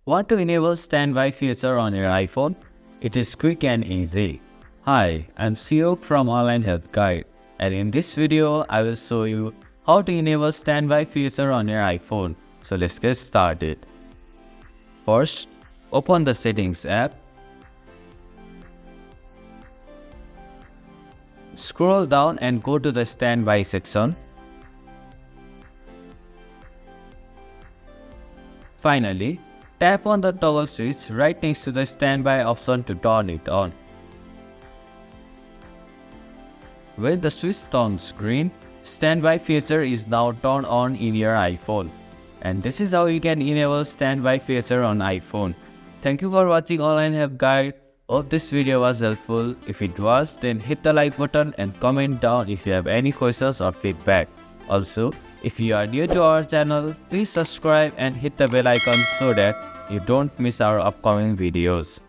Want to enable standby feature on your iPhone? It is quick and easy. Hi, I'm Siok from Online Help Guide, and in this video I will show you how to enable standby feature on your iPhone. So let's get started. First, open the Settings app. Scroll down and go to the Standby section. Finally, tap on the toggle switch right next to the standby option to turn it on. When the switch turns green, standby feature is now turned on in your iPhone. And this is how you can enable standby feature on iPhone. Thank you for watching Online Help Guide. Hope this video was helpful. If it was, then hit the like button and comment down if you have any questions or feedback. Also, if you are new to our channel, please subscribe and hit the bell icon so that you don't miss our upcoming videos.